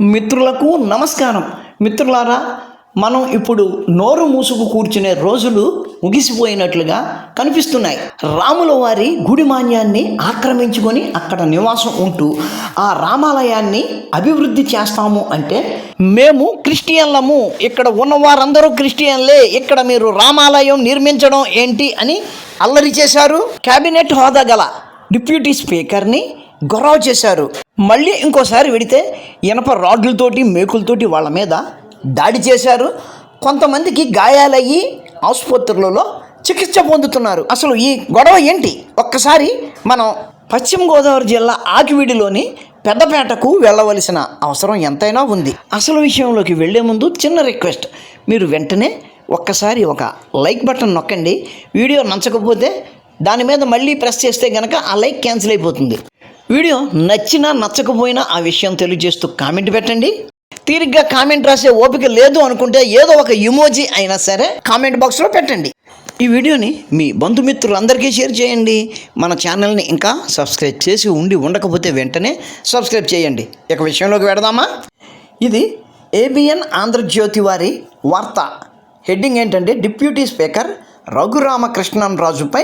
మిత్రులకు నమస్కారం. మిత్రులారా, మనం ఇప్పుడు నోరు మూసుకు కూర్చునే రోజులు ముగిసిపోయినట్లుగా కనిపిస్తున్నాయి. రాముల వారి గుడి మాన్యాన్ని ఆక్రమించుకొని అక్కడ నివాసం ఉంటూ ఆ రామాలయాన్ని అభివృద్ధి చేస్తాము అంటే, మేము క్రిస్టియన్లము, ఇక్కడ ఉన్న వారందరూ క్రిస్టియన్లే, ఇక్కడ మీరు రామాలయం నిర్మించడం ఏంటి అని అల్లరి చేశారు. కేబినెట్ హోదా గల డిప్యూటీ స్పీకర్ని గొడవ చేశారు. మళ్ళీ ఇంకోసారి వెడితే ఇనప రాడ్లతోటి మేకులతోటి వాళ్ళ మీద దాడి చేశారు. కొంతమందికి గాయాలయ్యి ఆసుపత్రులలో చికిత్స పొందుతున్నారు. అసలు ఈ గొడవ ఏంటి? ఒక్కసారి మనం పశ్చిమ గోదావరి జిల్లా ఆకివీడిలోని పెద్దపేటకు వెళ్ళవలసిన అవసరం ఎంతైనా ఉంది. అసలు విషయంలోకి వెళ్లే ముందు చిన్న రిక్వెస్ట్, మీరు వెంటనే ఒక్కసారి ఒక లైక్ బటన్ నొక్కండి. వీడియో నచ్చకపోతే దాని మీద మళ్ళీ ప్రెస్ చేస్తే కనుక ఆ లైక్ క్యాన్సిల్ అయిపోతుంది. వీడియో నచ్చినా నచ్చకపోయినా ఆ విషయం తెలియజేస్తూ కామెంట్ పెట్టండి. తీరిగ్గా కామెంట్ రాసే ఓపిక లేదు అనుకుంటే ఏదో ఒక ఇమోజీ అయినా సరే కామెంట్ బాక్స్లో పెట్టండి. ఈ వీడియోని మీ బంధుమిత్రులందరికీ షేర్ చేయండి. మన ఛానల్ని ఇంకా సబ్స్క్రైబ్ చేసి ఉండకపోతే వెంటనే సబ్స్క్రైబ్ చేయండి. ఇక విషయంలోకి వెడదామా? ఇది ఏబిఎన్ ఆంధ్రజ్యోతి వారి వార్త. హెడ్డింగ్ ఏంటంటే, డిప్యూటీ స్పీకర్ రఘురామకృష్ణంరాజుపై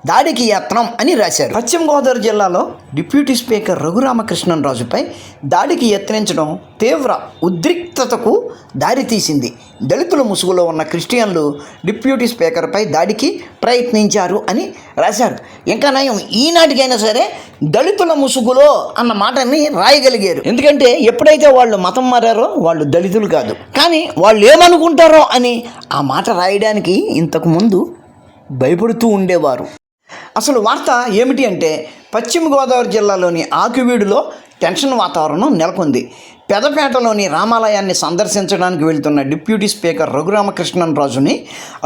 దాడికి యత్నం అని రాశారు. పశ్చిమ గోదావరి జిల్లాలో డిప్యూటీ స్పీకర్ రఘురామకృష్ణంరాజుపై దాడికి యత్నించడం తీవ్ర ఉద్రిక్తతకు దారితీసింది. దళితుల ముసుగులో ఉన్న క్రిస్టియన్లు డిప్యూటీ స్పీకర్పై దాడికి ప్రయత్నించారు అని రాశారు. ఇంకా నయం, ఈనాటికైనా సరే దళితుల ముసుగులో అన్న మాటని రాయగలిగారు. ఎందుకంటే ఎప్పుడైతే వాళ్ళు మతం మారారో వాళ్ళు దళితులు కాదు. కానీ వాళ్ళు ఏమనుకుంటారో అని ఆ మాట రాయడానికి ఇంతకుముందు భయపడుతూ ఉండేవారు. అసలు వార్త ఏమిటి అంటే, పశ్చిమ గోదావరి జిల్లాలోని ఆకివీడులో టెన్షన్ వాతావరణం నెలకొంది. పెదపేటలోని రామాలయాన్ని సందర్శించడానికి వెళ్తున్న డిప్యూటీ స్పీకర్ రఘురామకృష్ణంరాజుని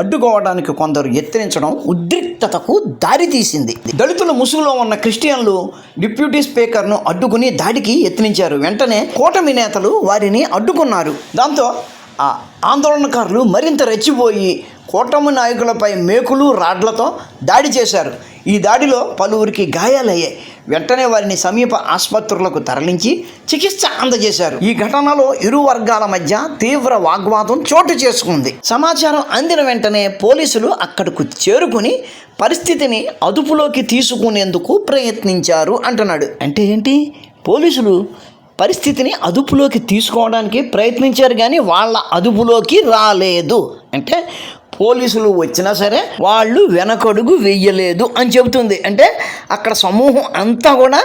అడ్డుకోవడానికి కొందరు యత్నించడం ఉద్రిక్తతకు దారితీసింది. దళితుల ముసుగులో ఉన్న క్రిస్టియన్లు డిప్యూటీ స్పీకర్ను అడ్డుకుని దాడికి యత్నించారు. వెంటనే కూటమి నేతలు వారిని అడ్డుకున్నారు. దాంతో ఆ ఆందోళనకారులు మరింత రెచ్చిపోయి కూటమి నాయకులపై మేకులు రాడ్లతో దాడి చేశారు. ఈ దాడిలో పలువురికి గాయాలయ్యాయి. వెంటనే వారిని సమీప ఆసుపత్రులకు తరలించి చికిత్స అందజేశారు. ఈ ఘటనలో ఇరు వర్గాల మధ్య తీవ్ర వాగ్వాదం చోటు చేసుకుంది. సమాచారం అందిన వెంటనే పోలీసులు అక్కడకు చేరుకుని పరిస్థితిని అదుపులోకి తీసుకునేందుకు ప్రయత్నించారు అంటున్నాడు. అంటే ఏంటి? పోలీసులు పరిస్థితిని అదుపులోకి తీసుకోవడానికి ప్రయత్నించారు కానీ వాళ్ళ అదుపులోకి రాలేదు. అంటే పోలీసులు వచ్చినా సరే వాళ్ళు వెనకడుగు వెయ్యలేదు అని చెబుతుంది. అంటే అక్కడ సమూహం అంతా కూడా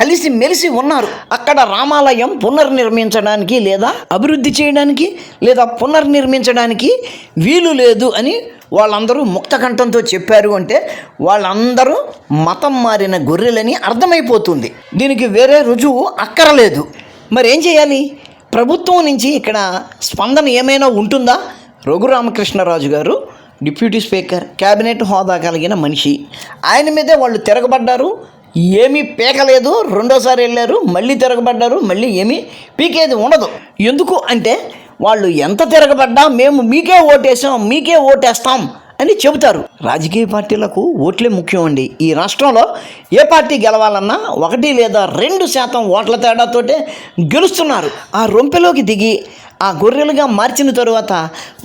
కలిసి మెలిసి ఉన్నారు. అక్కడ రామాలయం పునర్నిర్మించడానికి లేదా అభివృద్ధి చేయడానికి లేదా పునర్నిర్మించడానికి వీలు లేదు అని వాళ్ళందరూ ముక్తకంఠంతో చెప్పారు. అంటే వాళ్ళందరూ మతం మారిన గొర్రెలని అర్థమైపోతుంది. దీనికి వేరే రుజువు అక్కరలేదు. మరి ఏం చేయాలి? ప్రభుత్వం నుంచి ఇక్కడ స్పందన ఏమైనా ఉంటుందా? రఘురామకృష్ణరాజు గారు డిప్యూటీ స్పీకర్, కేబినెట్ హోదా కలిగిన మనిషి. ఆయన మీదే వాళ్ళు తిరగబడ్డారు, ఏమీ పీకలేదు. రెండోసారి వెళ్ళారు, మళ్ళీ తిరగబడ్డారు, మళ్ళీ ఏమీ పీకేది ఉండదు. ఎందుకు అంటే వాళ్ళు ఎంత తిరగబడ్డా మేము మీకే ఓటేసాం, మీకే ఓటేస్తాం అని చెబుతారు. రాజకీయ పార్టీలకు ఓట్లే ముఖ్యం అండి. ఈ రాష్ట్రంలో ఏ పార్టీ గెలవాలన్నా 1 లేదా 2% ఓట్ల తేడాతోటే గెలుస్తున్నారు. ఆ రొంపెలోకి దిగి ఆ గొర్రెలుగా మార్చిన తరువాత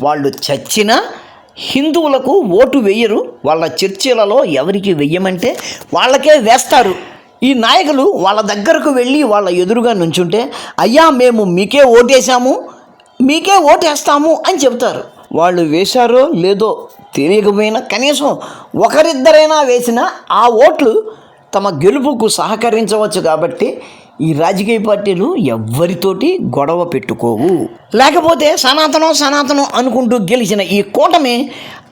వాళ్ళు చచ్చినా హిందువులకు ఓటు వేయరు. వాళ్ళ చర్చిలలో ఎవరికి వెయ్యమంటే వాళ్ళకే వేస్తారు. ఈ నాయకులు వాళ్ళ దగ్గరకు వెళ్ళి వాళ్ళ ఎదురుగా నుంచుంటే, అయ్యా మేము మీకే ఓటేసాము, మీకే ఓటేస్తాము అని చెబుతారు. వాళ్ళు వేశారో లేదో తెలియకపోయినా కనీసం ఒకరిద్దరైనా వేసినా ఆ ఓట్లు తమ గెలుపుకు సహకరించవచ్చు. కాబట్టి ఈ రాజకీయ పార్టీలు ఎవ్వరితోటి గొడవ పెట్టుకోవు. లేకపోతే సనాతనం అనుకుంటూ గెలిచిన ఈ కూటమి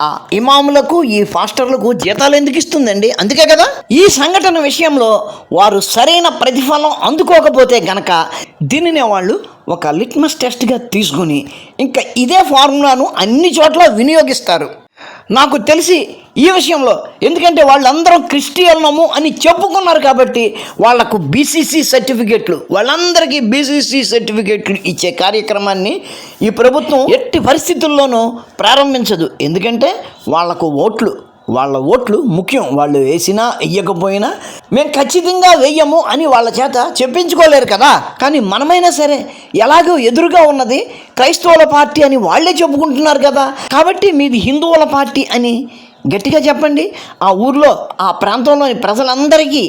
ఆ ఇమాములకు, ఈ ఫాస్టర్లకు జీతాలు ఎందుకు ఇస్తుందండి? అందుకే కదా. ఈ సంఘటన విషయంలో వారు సరైన ప్రతిఫలం అందుకోకపోతే గనక దీనినే వాళ్ళు ఒక లిట్మస్ టెస్ట్గా తీసుకుని ఇంకా ఇదే ఫార్ములాను అన్ని చోట్ల వినియోగిస్తారు. నాకు తెలిసి ఈ విషయంలో, ఎందుకంటే వాళ్ళందరూ క్రిస్టియన్లము అని చెప్పుకున్నారు కాబట్టి వాళ్లకు బీసీసీ సర్టిఫికెట్లు, వాళ్ళందరికీ బీసీసీ సర్టిఫికెట్లు ఇచ్చే కార్యక్రమాన్ని ఈ ప్రభుత్వం ఎట్టి పరిస్థితుల్లోనూ ప్రారంభించదు. ఎందుకంటే వాళ్లకు ఓట్లు వాళ్ళ ఓట్లు ముఖ్యం. వాళ్ళు వేసినా వెయ్యకపోయినా మేము ఖచ్చితంగా వెయ్యము అని వాళ్ళ చేత చెప్పించుకోలేరు కదా. కానీ మనమైనా సరే ఎలాగో ఎదురుగా ఉన్నది క్రైస్తవుల పార్టీ అని వాళ్ళే చెప్పుకుంటున్నారు కదా. కాబట్టి మీది హిందువుల పార్టీ అని గట్టిగా చెప్పండి. ఆ ఊర్లో ఆ ప్రాంతంలోని ప్రజలందరికీ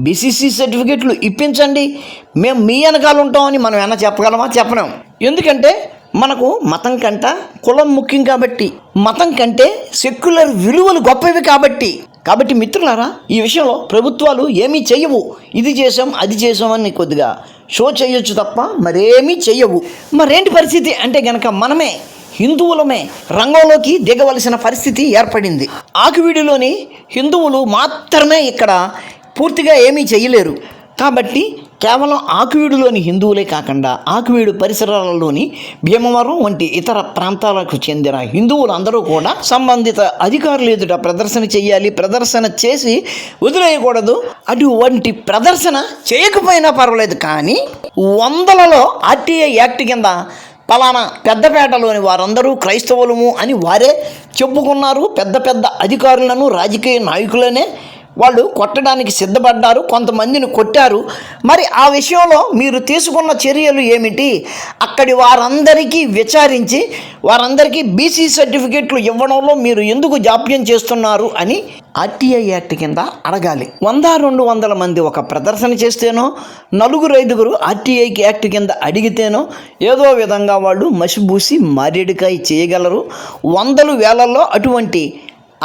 బీసీసీ సర్టిఫికెట్లు ఇప్పించండి. మేము మీ వెనకాల ఉంటామని మనం ఏమైనా చెప్పగలమా? చెప్పలేం. ఎందుకంటే మనకు మతం కంట కులం ముఖ్యం కాబట్టి, మతం కంటే సెక్యులర్ విలువలు గొప్పవి కాబట్టి మిత్రులారా, ఈ విషయంలో ప్రభుత్వాలు ఏమీ చెయ్యవు. ఇది చేసాం అది చేసాం అని కొద్దిగా షో చేయొచ్చు తప్ప మరేమీ చెయ్యవు. మరేంటి పరిస్థితి అంటే గనక మనమే హిందువులమే రంగంలోకి దిగవలసిన పరిస్థితి ఏర్పడింది. ఆకివీడులోని హిందువులు మాత్రమే ఇక్కడ పూర్తిగా ఏమీ చేయలేరు. కాబట్టి కేవలం ఆకివీడులోని హిందువులే కాకుండా ఆకివీడు పరిసరాలలోని భీమవరం వంటి ఇతర ప్రాంతాలకు చెందిన హిందువులందరూ కూడా సంబంధిత అధికారులు ఎదుట ప్రదర్శన చేయాలి. ప్రదర్శన చేసి వదిలేయకూడదు. అటువంటి ప్రదర్శన చేయకపోయినా పర్వాలేదు, కానీ వందలలో ఆర్టీఐ యాక్ట్ కింద పలానా పెద్దపేటలోని వారందరూ క్రైస్తవులము అని వారే చెప్పుకున్నారు. పెద్ద పెద్ద అధికారులను రాజకీయ నాయకులనే వాళ్ళు కొట్టడానికి సిద్ధపడ్డారు, కొంతమందిని కొట్టారు. మరి ఆ విషయంలో మీరు తీసుకున్న చర్యలు ఏమిటి? అక్కడి వారందరికీ విచారించి వారందరికీ బీసీ సర్టిఫికెట్లు ఇవ్వడంలో మీరు ఎందుకు జాప్యం చేస్తున్నారు అని ఆర్టీఐ యాక్ట్ కింద అడగాలి. 100-200 మంది ఒక ప్రదర్శన చేస్తేనో, 4-5 ఆర్టీఐ యాక్ట్ కింద అడిగితేనో ఏదో విధంగా వాళ్ళు మసిబూసి మారేడుకాయ చేయగలరు. వందలు వేలల్లో అటువంటి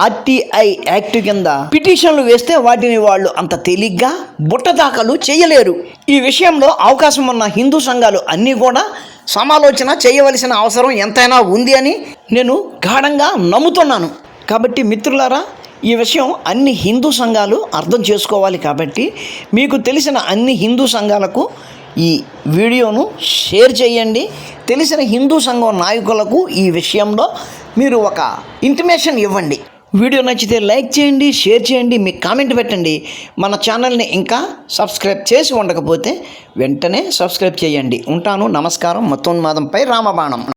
ఆర్టీఐ యాక్ట్ కింద పిటిషన్లు వేస్తే వాటిని వాళ్ళు అంత తేలిగ్గా బుట్టదాఖలు చేయలేరు. ఈ విషయంలో అవకాశం ఉన్న హిందూ సంఘాలు అన్నీ కూడా సమాలోచన చేయవలసిన అవసరం ఎంతైనా ఉంది అని నేను గాఢంగా నమ్ముతున్నాను. కాబట్టి మిత్రులారా, ఈ విషయం అన్ని హిందూ సంఘాలు అర్థం చేసుకోవాలి. కాబట్టి మీకు తెలిసిన అన్ని హిందూ సంఘాలకు ఈ వీడియోను షేర్ చేయండి. తెలిసిన హిందూ సంఘం నాయకులకు ఈ విషయంలో మీరు ఒక ఇంటిమేషన్ ఇవ్వండి. వీడియో నచ్చితే లైక్ చేయండి, షేర్ చేయండి, మీ కామెంట్ పెట్టండి. మన ఛానల్ని ఇంకా సబ్స్క్రైబ్ చేసి ఉండకపోతే వెంటనే సబ్స్క్రైబ్ చేయండి. ఉంటాను. నమస్కారం. మతోన్మాదంపై రామబాణం.